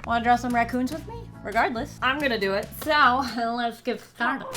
Want to draw some raccoons with me? Regardless, I'm gonna do it. So let's get started.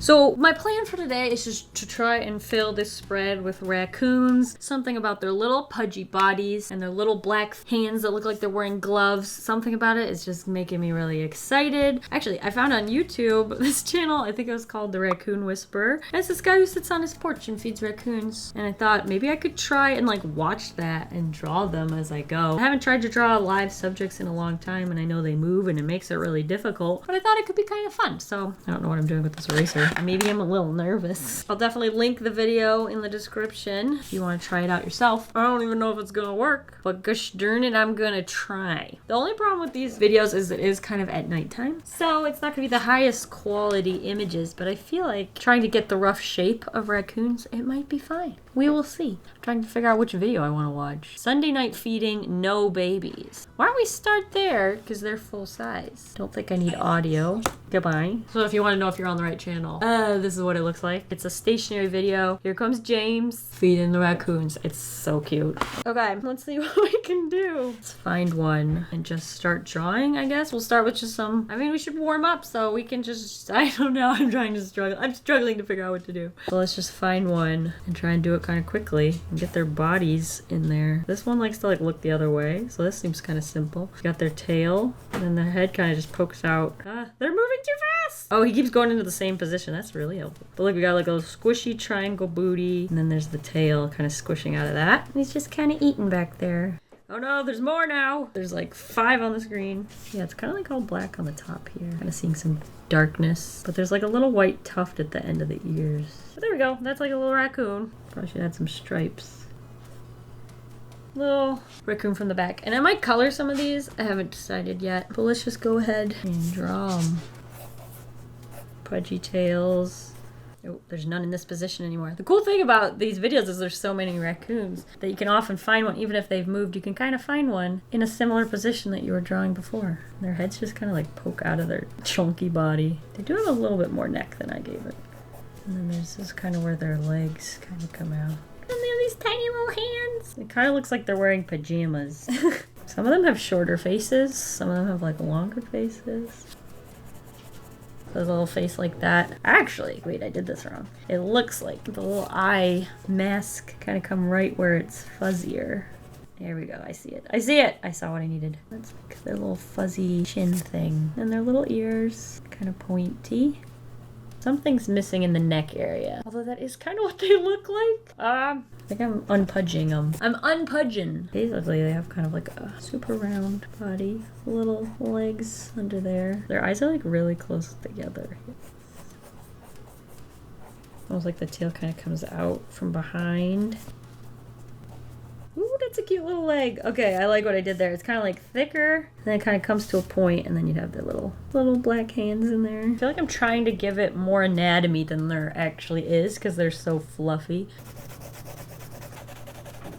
So my plan for today is just to try and fill this spread with raccoons. Something about their little pudgy bodies and their little black hands that look like they're wearing gloves. Something about it is just making me really excited. Actually, I found on YouTube this channel, I think it was called The Raccoon Whisperer. And it's this guy who sits on his porch and feeds raccoons. And I thought maybe I could try and like watch that and draw them as I go. I haven't tried to draw live subjects in a long time and I know they move and it makes it really difficult. But I thought it could be kind of fun. So I don't know what I'm doing with this eraser. Maybe I'm a little nervous. I'll definitely link the video in the description if you want to try it out yourself. I don't even know if it's gonna work, but gosh darn it, I'm gonna try. The only problem with these videos is it is kind of at nighttime, so it's not gonna be the highest quality images, but I feel like trying to get the rough shape of raccoons, it might be fine. We will see. I'm trying to figure out which video I want to watch. Sunday night feeding, no babies. Why don't we start there? Because they're full size. Don't think I need audio. Goodbye. So if you want to know if you're on the right channel, this is what it looks like. It's a stationary video. Here comes James feeding the raccoons. It's so cute. Okay, let's see what we can do. Let's find one and just start drawing, I guess. We'll start with just some, I mean, we should warm up so we can just, I don't know, I'm struggling to figure out what to do. So let's just find one and try and do it kind of quickly and get their bodies in there. This one likes to like look the other way, so this seems kind of simple. Got their tail and then their head kind of just pokes out. They're moving too fast. Oh, he keeps going into the same position. That's really helpful. But look, we got like a little squishy triangle booty and then there's the tail kind of squishing out of that. And he's just kind of eating back there. Oh no, there's more now. There's like 5 on the screen. Yeah, it's kind of like all black on the top here. Kind of seeing some darkness. But there's like a little white tuft at the end of the ears. But there we go. That's like a little raccoon. Probably should add some stripes. Little raccoon from the back. And I might color some of these. I haven't decided yet. But let's just go ahead and draw them. Pudgy tails. Oh, there's none in this position anymore. The cool thing about these videos is there's so many raccoons that you can often find one, even if they've moved, you can kind of find one in a similar position that you were drawing before. Their heads just kind of like poke out of their chunky body. They do have a little bit more neck than I gave it. And then there's this kind of where their legs kind of come out. And they have these tiny little hands. It kind of looks like they're wearing pajamas. Some of them have shorter faces. Some of them have like longer faces. There's a little face like that. Actually, wait, I did this wrong. It looks like the little eye mask kind of come right where it's fuzzier. There we go, I see it. I see it! I saw what I needed. That's like their little fuzzy chin thing. And their little ears, kind of pointy. Something's missing in the neck area. Although that is kind of what they look like. I think I'm unpudging them. I'm unpudging. Basically, they have kind of like a super round body. Little legs under there. Their eyes are like really close together. Almost like the tail kind of comes out from behind. Ooh, that's a cute little leg. Okay, I like what I did there. It's kind of like thicker, and then it kind of comes to a point, and then you'd have the little black hands in there. I feel like I'm trying to give it more anatomy than there actually is, because they're so fluffy.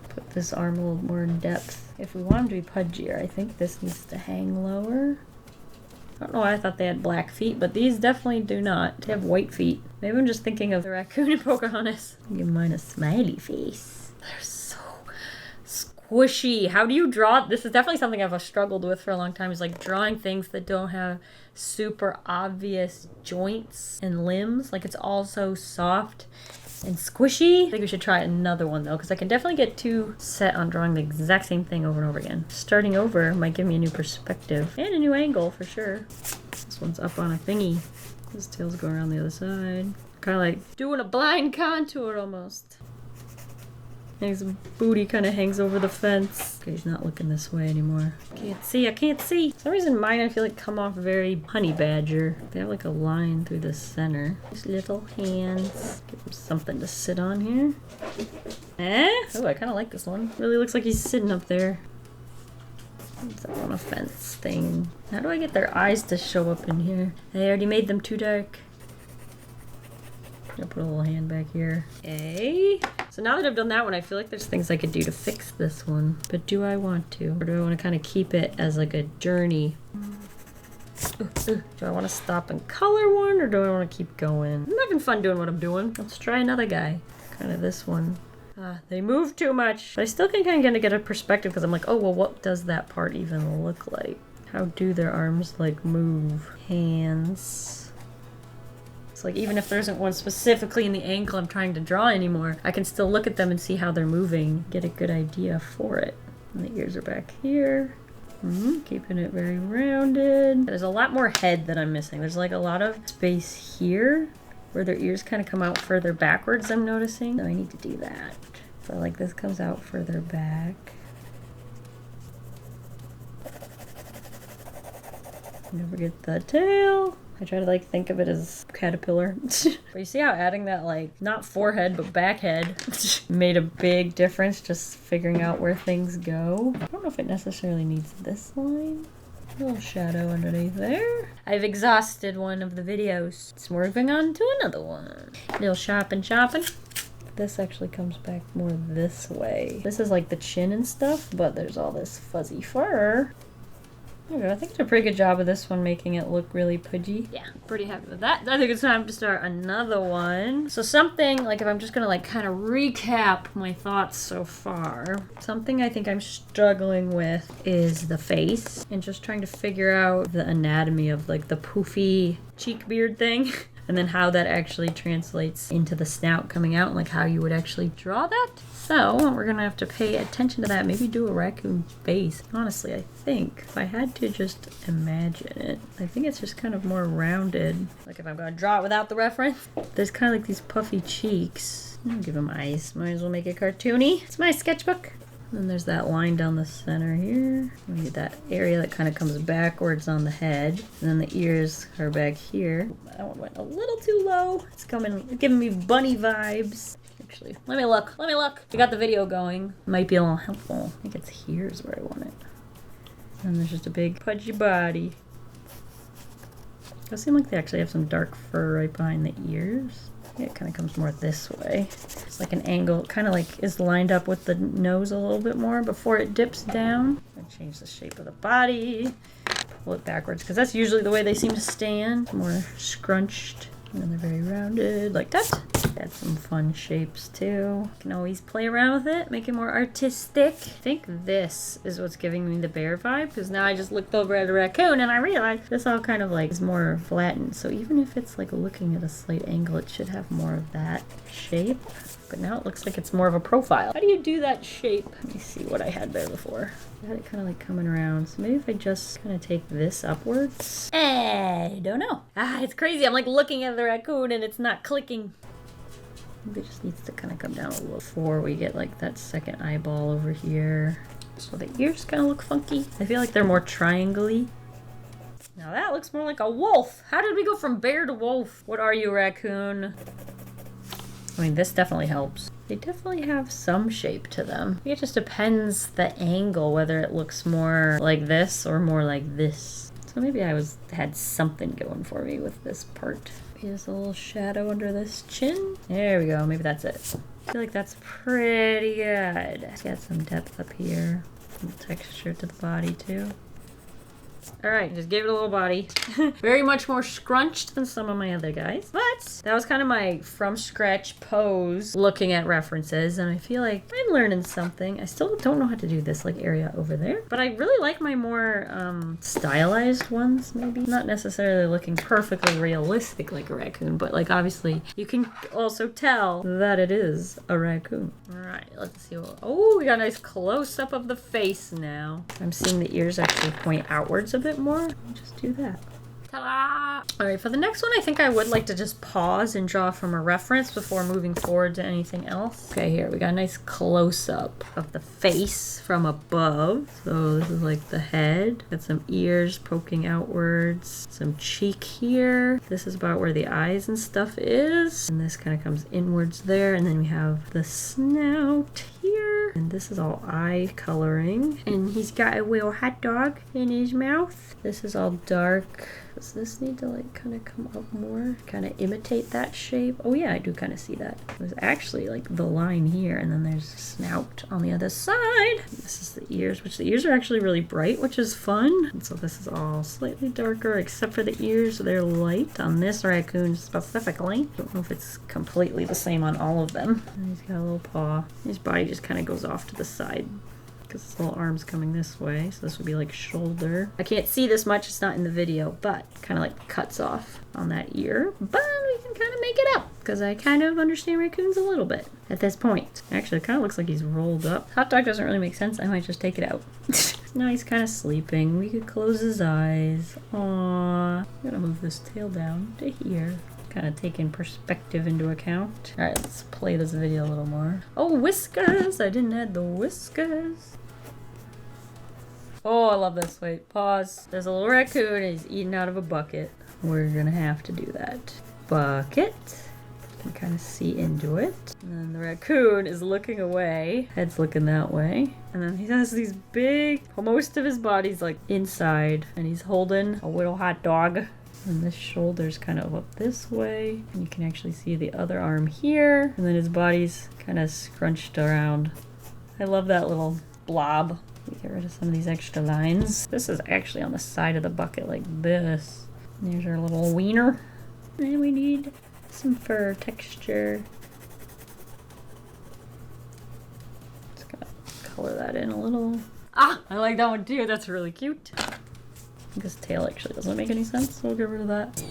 Put this arm a little more in depth. If we want them to be pudgier, I think this needs to hang lower. I don't know why I thought they had black feet, but these definitely do not. They have white feet. Maybe I'm just thinking of the raccoon in Pocahontas. Give mine a smiley face. They're so squishy. How do you draw? This is definitely something I've struggled with for a long time, is like drawing things that don't have super obvious joints and limbs. Like it's all so soft and squishy. I think we should try another one though, because I can definitely get too set on drawing the exact same thing over and over again. Starting over might give me a new perspective and a new angle for sure. This one's up on a thingy. His tail's going around the other side. Kind of like doing a blind contour almost. His booty kind of hangs over the fence. Okay, he's not looking this way anymore. Can't see, I can't see. For some reason mine I feel like come off very honey badger. They have like a line through the center. These little hands. Give him something to sit on here. Oh, I kind of like this one. Really looks like he's sitting up there. It's up on a fence thing. How do I get their eyes to show up in here? I already made them too dark. I'll put a little hand back here. Okay. So now that I've done that one, I feel like there's things I could do to fix this one. But do I want to? Or do I want to kind of keep it as like a journey? Do I want to stop and color one, or do I want to keep going? I'm having fun doing what I'm doing. Let's try another guy. Kind of this one. They move too much. But I still can kind of get a perspective because I'm like, oh, well, what does that part even look like? How do their arms like move? Hands. It's like even if there isn't one specifically in the angle I'm trying to draw anymore, I can still look at them and see how they're moving, get a good idea for it. And the ears are back here. Keeping it very rounded. There's a lot more head that I'm missing. There's like a lot of space here where their ears kind of come out further backwards, I'm noticing. So I need to do that. So like this comes out further back. Don't forget the tail. I try to like think of it as caterpillar. But you see how adding that like, not forehead, but back head made a big difference just figuring out where things go. I don't know if it necessarily needs this line. A little shadow underneath there. I've exhausted one of the videos. It's moving on to another one. Little shopping. This actually comes back more this way. This is like the chin and stuff, but there's all this fuzzy fur. There we go. I think it's a pretty good job of this one, making it look really pudgy. Yeah, pretty happy with that. I think it's time to start another one. So something, like if I'm just gonna like kind of recap my thoughts so far, something I think I'm struggling with is the face and just trying to figure out the anatomy of like the poofy cheek beard thing. And then how that actually translates into the snout coming out, and like how you would actually draw that. So we're gonna have to pay attention to that. Maybe do a raccoon face. Honestly, I think if I had to just imagine it, I think it's just kind of more rounded. Like if I'm gonna draw it without the reference, there's kind of like these puffy cheeks. I'll give them eyes. Might as well make it cartoony. It's my sketchbook. Then there's that line down the center here. We need that area that kind of comes backwards on the head. And then the ears are back here. That one went a little too low. It's giving me bunny vibes. Actually, let me look. We got the video going. Might be a little helpful. I think it's here is where I want it. And there's just a big pudgy body. It does seem like they actually have some dark fur right behind the ears. Yeah, it kind of comes more this way. It's like an angle, kind of like is lined up with the nose a little bit more before it dips down. And change the shape of the body. Pull it backwards, because that's usually the way they seem to stand. More scrunched. And then they're very rounded, like that. Add some fun shapes too. Can always play around with it, make it more artistic. I think this is what's giving me the bear vibe, because now I just looked over at a raccoon and I realized this all kind of like is more flattened. So even if it's like looking at a slight angle, it should have more of that shape. But now it looks like it's more of a profile. How do you do that shape? Let me see what I had there before. I had it kind of like coming around. So maybe if I just kind of take this upwards. I don't know. It's crazy. I'm like looking at the raccoon and it's not clicking. Maybe it just needs to kind of come down a little before we get like that second eyeball over here. So the ears kind of look funky. I feel like they're more triangle-y. Now that looks more like a wolf. How did we go from bear to wolf? What are you, raccoon? I mean, this definitely helps. They definitely have some shape to them. I think it just depends the angle, whether it looks more like this or more like this. So maybe I had something going for me with this part. Here's a little shadow under this chin. There we go. Maybe that's it. I feel like that's pretty good. It's got some depth up here. Some texture to the body too. Alright, just gave it a little body. Very much more scrunched than some of my other guys. But that was kind of my from scratch pose looking at references, and I feel like I'm learning something. I still don't know how to do this like area over there, but I really like my more stylized ones maybe. Not necessarily looking perfectly realistic like a raccoon, but like obviously you can also tell that it is a raccoon. Alright, let's see what... Oh, we got a nice close-up of the face now. I'm seeing the ears actually point outwards a bit more. Just do that. Ta-da! Alright, for the next one, I think I would like to just pause and draw from a reference before moving forward to anything else. Okay, here we got a nice close-up of the face from above. So this is like the head. Got some ears poking outwards. Some cheek here. This is about where the eyes and stuff is. And this kind of comes inwards there. And then we have the snout here. And this is all eye coloring. And he's got a little hot dog in his mouth. This is all dark Does this need to like kind of come up more? Kind of imitate that shape? Oh yeah, I do kind of see that. There's actually like the line here, and then there's a snout on the other side. This is the ears, which the ears are actually really bright, which is fun. And so this is all slightly darker, except for the ears. They're light on this raccoon specifically. Don't know if it's completely the same on all of them. And he's got a little paw. His body just kind of goes off to the side, because his little arm's coming this way, so this would be like shoulder. I can't see this much, it's not in the video, but kind of like cuts off on that ear. But we can kind of make it up, because I kind of understand raccoons a little bit at this point. Actually, it kind of looks like he's rolled up. Hot dog doesn't really make sense, I might just take it out. Now he's kind of sleeping. We could close his eyes. Aww. I'm gonna move this tail down to here. Kind of taking perspective into account. All right, let's play this video a little more. Oh, whiskers! I didn't add the whiskers. Oh, I love this. Wait, pause. There's a little raccoon and he's eating out of a bucket. We're gonna have to do that. Bucket. You can kind of see into it. And then the raccoon is looking away. Head's looking that way. And then he has these big, most of his body's like inside. And he's holding a little hot dog. And this shoulder's kind of up this way. And you can actually see the other arm here. And then his body's kind of scrunched around. I love that little blob. Get rid of some of these extra lines. This is actually on the side of the bucket like this. And there's our little wiener. And we need some fur texture. Just gonna color that in a little. Ah, I like that one too. That's really cute. This tail actually doesn't make any sense, so we'll get rid of that.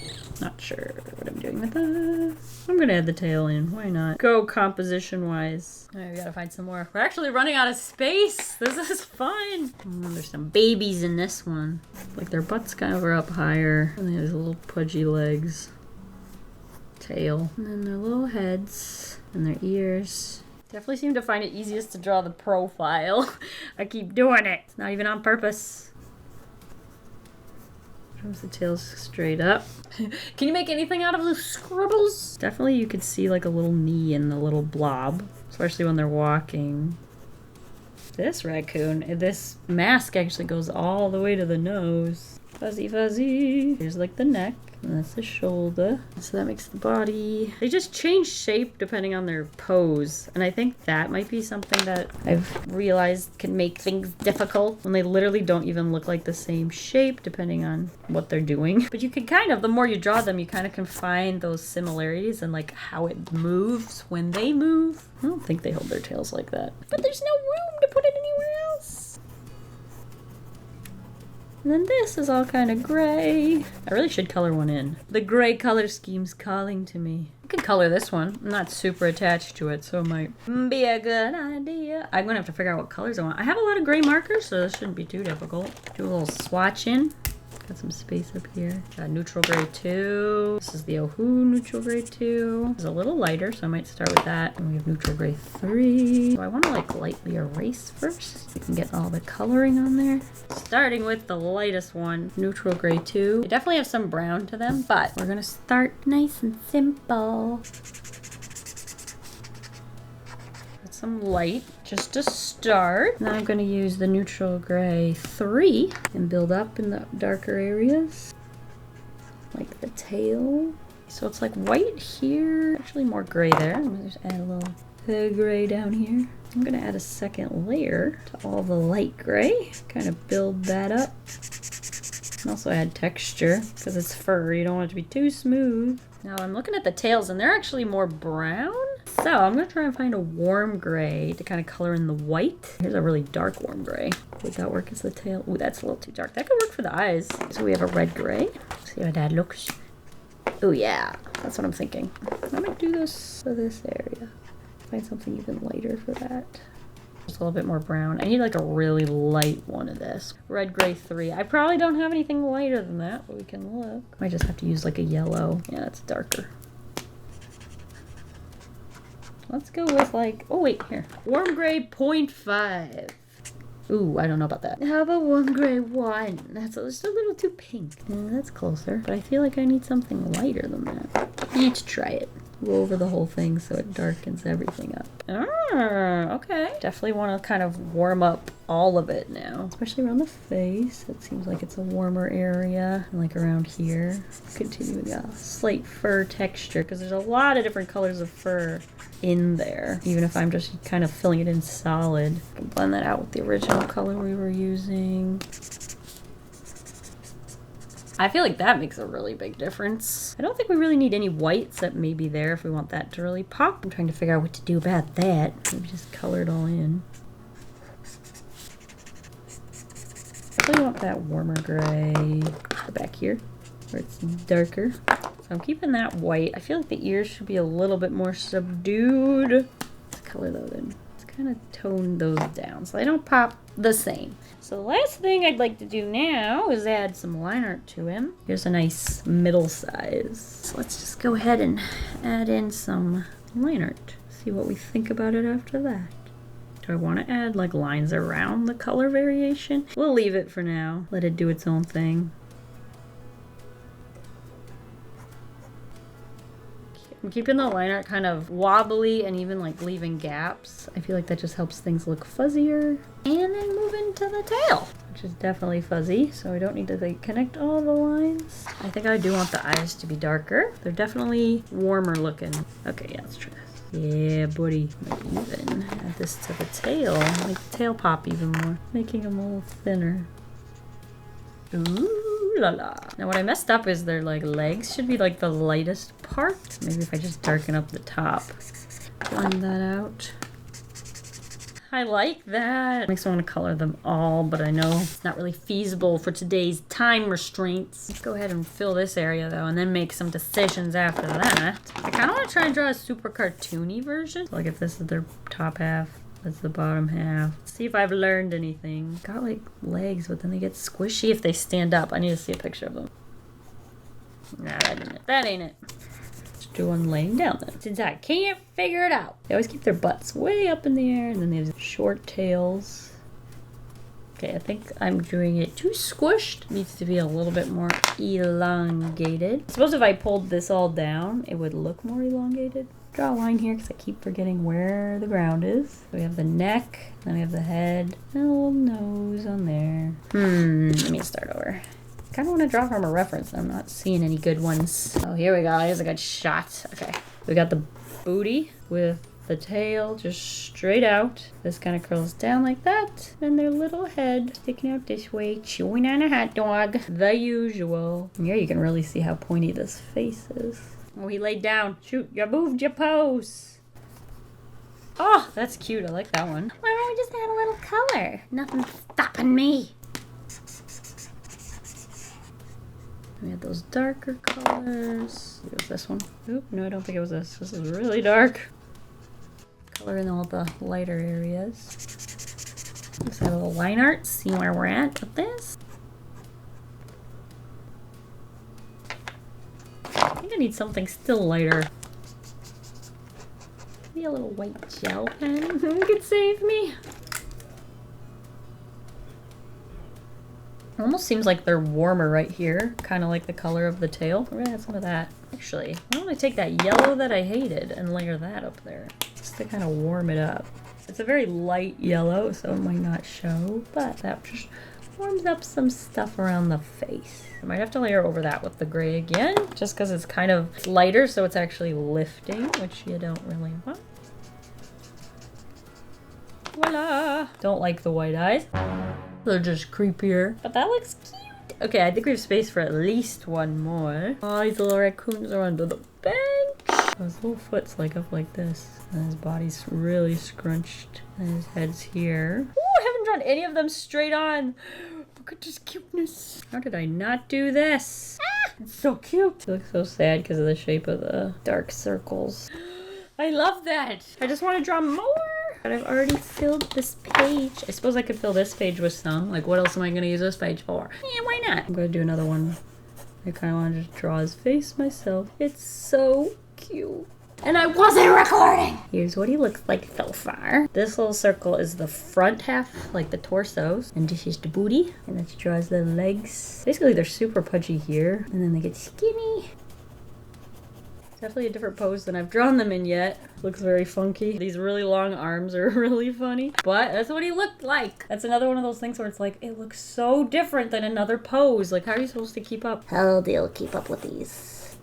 Not sure what I'm doing with that. I'm gonna add the tail in, why not? Go composition wise. Alright, we gotta find some more. We're actually running out of space. This is fun. Oh, there's some babies in this one. Like their butts kind of are up higher. And they have these little pudgy legs. Tail. And then their little heads. And their ears. Definitely seem to find it easiest to draw the profile. I keep doing it. It's not even on purpose. Comes the tails straight up. Can you make anything out of the scribbles? Definitely you could see like a little knee in the little blob, especially when they're walking. This raccoon, this mask actually goes all the way to the nose. Fuzzy fuzzy. Here's like the neck. And that's the shoulder. So that makes the body. They just change shape depending on their pose. And I think that might be something that I've realized can make things difficult when they literally don't even look like the same shape depending on what they're doing. But you can kind of, the more you draw them, you kind of can find those similarities and like how it moves when they move. I don't think they hold their tails like that. But there's no room to put it anywhere else. And then this is all kind of gray. I really should color one in. The gray color scheme's calling to me. I could color this one. I'm not super attached to it, so it might be a good idea. I'm gonna have to figure out what colors I want. I have a lot of gray markers, so this shouldn't be too difficult. Do a little swatch in. Got some space up here. Got neutral gray 2. This is the Ohu neutral gray 2. It's a little lighter, so I might start with that. And we have neutral gray 3. So I want to like lightly erase first. We can get all the coloring on there. Starting with the lightest one, neutral gray 2. They definitely have some brown to them, but we're gonna start nice and simple. Some light just to start. Now I'm going to use the neutral gray 3 and build up in the darker areas, like the tail. So it's like white here, actually more gray there. I'm going to just add a little gray down here. I'm going to add a second layer to all the light gray, kind of build that up. And also add texture because it's fur. You don't want it to be too smooth. Now I'm looking at the tails and they're actually more brown. So I'm gonna try and find a warm gray to kind of color in the white. Here's a really dark warm gray. Would that work as the tail? Ooh, that's a little too dark. That could work for the eyes. So we have a red gray. See how that looks. Oh yeah, that's what I'm thinking. I might do this for this area. Find something even lighter for that. Just a little bit more brown. I need like a really light one of this. Red gray 3. I probably don't have anything lighter than that, but we can look. Might just have to use like a yellow. Yeah, it's darker. Let's go with like, oh wait, here. Warm gray 0.5. Ooh, I don't know about that. How about warm gray 1? That's just a little too pink. Yeah, that's closer, but I feel like I need something lighter than that. I need to try it. go over the whole thing so it darkens everything up. Ah, okay. Definitely want to kind of warm up all of it now, especially around the face. It seems like it's a warmer area, and like around here. Continuing a slight fur texture, because there's a lot of different colors of fur in there, even if I'm just kind of filling it in solid. I can blend that out with the original color we were using. I feel like that makes a really big difference. I don't think we really need any white except maybe there if we want that to really pop. I'm trying to figure out what to do about that. Maybe just color it all in. I really want that warmer gray back here where it's darker. So I'm keeping that white. I feel like the ears should be a little bit more subdued. Let's color those in. Let's kind of tone those down so they don't pop the same. So the last thing I'd like to do now is add some line art to him. Here's a nice middle size. So let's just go ahead and add in some line art. See what we think about it after that. Do I want to add like lines around the color variation? We'll leave it for now. Let it do its own thing. I'm keeping the line art kind of wobbly and even like leaving gaps. I feel like that just helps things look fuzzier. And then move into the tail, which is definitely fuzzy, so I don't need to like connect all the lines. I think I do want the eyes to be darker. They're definitely warmer looking. Okay, yeah, let's try this. Yeah, buddy. Might even add this to the tail. Make the tail pop even more, making them a little thinner. Ooh. La la. Now what I messed up is their like legs should be like the lightest part. Maybe if I just darken up the top. Blend that out. I like that. Makes me want to color them all, but I know it's not really feasible for today's time restraints. Let's go ahead and fill this area though, and then make some decisions after that. I kind of want to try and draw a super cartoony version. Like if this is their top half, that's the bottom half. See if I've learned anything. Got like legs, but then they get squishy if they stand up. I need to see a picture of them. Nah, that ain't it. That ain't it. Let's do one laying down then, since I can't figure it out. They always keep their butts way up in the air, and then they have short tails. Okay, I think I'm doing it too squished. It needs to be a little bit more elongated. I suppose if I pulled this all down, it would look more elongated. Draw a line here because I keep forgetting where the ground is. So we have the neck, then we have the head, and a little nose on there. Let me start over. I kind of want to draw from a reference. I'm not seeing any good ones. Oh, here we go. Here's a good shot. Okay. We got the booty with the tail just straight out. This kind of curls down like that. And their little head sticking out this way, chewing on a hot dog. The usual. And here you can really see how pointy this face is. Oh, he laid down. Shoot, you moved your pose. Oh, that's cute. I like that one. Why don't we just add a little color? Nothing's stopping me. We had those darker colors. It was this one. Oop, no, I don't think it was this. This is really dark. Color in all the lighter areas. Let's add a little line art. See where we're at with this. I think I need something still lighter. Maybe a little white gel pen could save me. Almost seems like they're warmer right here, kind of like the color of the tail. We're gonna add some of that. Actually, why don't I take that yellow that I hated and layer that up there, just to kind of warm it up. It's a very light yellow, so it might not show, but that just warms up some stuff around the face. I might have to layer over that with the gray again, just because it's kind of lighter, so it's actually lifting, which you don't really want. Voila! Don't like the white eyes. They're just creepier. But that looks cute. Okay, I think we have space for at least one more. Oh, these little raccoons are under the bench. His little foot's like up like this. And his body's really scrunched. And his head's here. Ooh, I haven't drawn any of them straight on. Look at this cuteness. How did I not do this? Ah, it's so cute. He looks so sad because of the shape of the dark circles. I love that. I just want to draw more. But I've already filled this page. I suppose I could fill this page with some. Like, what else am I going to use this page for? Yeah, why not? I'm going to do another one. I kind of want to just draw his face myself. It's so cute. And I wasn't recording! Here's what he looks like so far. This little circle is the front half, like the torsos. And this is the booty. And then she draws the legs. Basically, they're super pudgy here. And then they get skinny. Definitely a different pose than I've drawn them in yet. Looks very funky. These really long arms are really funny, but that's what he looked like. That's another one of those things where it's like, it looks so different than another pose. Like, how are you supposed to keep up? How do you keep up with these?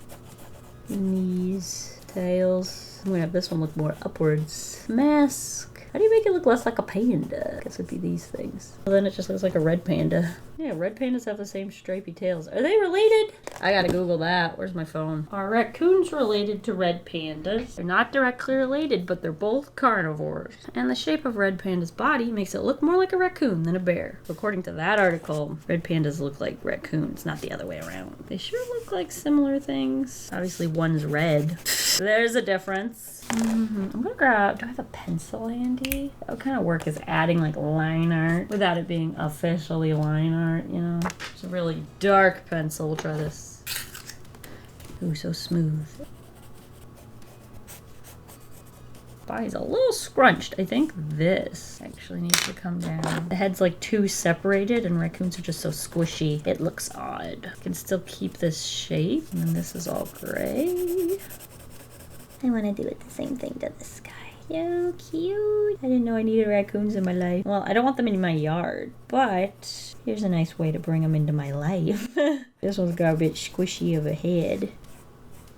Knees, tails. I'm gonna have this one look more upwards. Mask. How do you make it look less like a panda? I guess it'd be these things. Well, then it just looks like a red panda. Yeah, red pandas have the same stripy tails. Are they related? I gotta Google that. Where's my phone? Are raccoons related to red pandas? They're not directly related, but they're both carnivores. And the shape of red panda's body makes it look more like a raccoon than a bear. According to that article, red pandas look like raccoons, not the other way around. They sure look like similar things. Obviously, one's red. There's a difference. I'm gonna grab, do I have a pencil handy? That would kind of work as adding like line art without it being officially line art, you know? It's a really dark pencil. We'll try this. Ooh, so smooth. Body's a little scrunched. I think this actually needs to come down. The head's like too separated and raccoons are just so squishy. It looks odd. I can still keep this shape. And then this is all gray. I want to do it the same thing to this guy. So cute. I didn't know I needed raccoons in my life. Well, I don't want them in my yard, but here's a nice way to bring them into my life. This one's got a bit squishy of a head.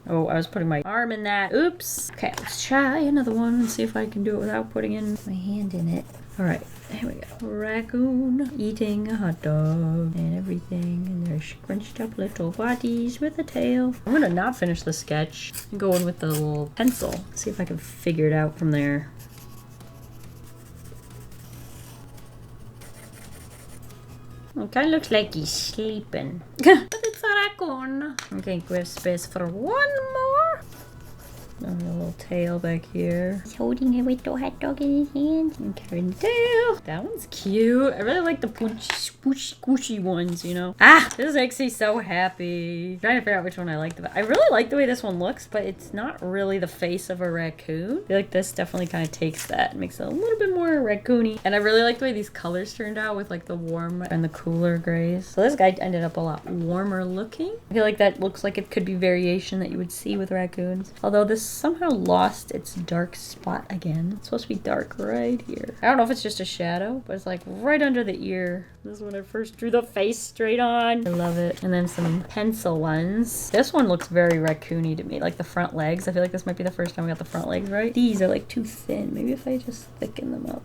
Oh, I was putting my arm in that. Oops. Okay, let's try another one and see if I can do it without putting in my hand in it. All right, here we go. Raccoon eating a hot dog and everything, and their scrunched up little bodies with a tail. I'm gonna not finish the sketch and go in with the little pencil. See if I can figure it out from there. It kind of looks like he's sleeping. But it's a raccoon. Okay, we have space for one more. And a little tail back here. He's holding a little hot dog in his hand. And carrying the tail. That one's cute. I really like the squishy ones, you know. Ah, this makes me so happy. I'm trying to figure out which one I like the best. I really like the way this one looks, but it's not really the face of a raccoon. I feel like this definitely kind of takes that and makes it a little bit more raccoony. And I really like the way these colors turned out with like the warm and the cooler grays. So this guy ended up a lot warmer looking. I feel like that looks like it could be variation that you would see with raccoons. Although this somehow lost its dark spot again. It's supposed to be dark right here. I don't know if it's just a shadow, but it's like right under the ear. This is when I first drew the face straight on. I love it. And then some pencil ones. This one looks very raccoony to me, like the front legs. I feel like this might be the first time we got the front legs right. These are like too thin. Maybe if I just thicken them up.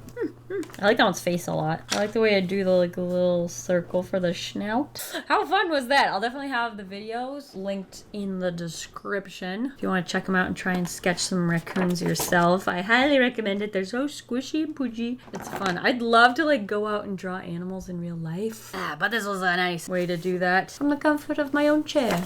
I like that one's face a lot. I like the way I do the like little circle for the snout. How fun was that? I'll definitely have the videos linked in the description if you want to check them out and try and sketch some raccoons yourself. I highly recommend it. They're so squishy and pudgy. It's fun. I'd love to like go out and draw animals in real life. But this was a nice way to do that from the comfort of my own chair.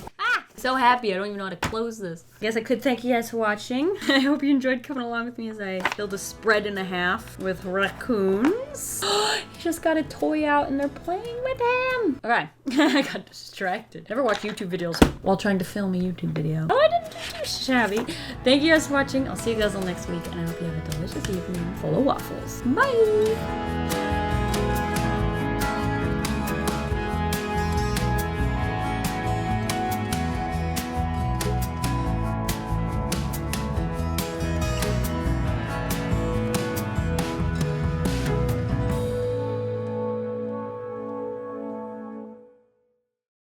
So happy. I don't even know how to close this. I guess I could thank you guys for watching. I hope you enjoyed coming along with me as I build a spread and a half with raccoons. He just got a toy out and they're playing with him. Okay. I got distracted. Never watch YouTube videos while trying to film a YouTube video. Oh, I didn't do too shabby. Thank you guys for watching. I'll see you guys all next week and I hope you have a delicious evening full of waffles. Bye.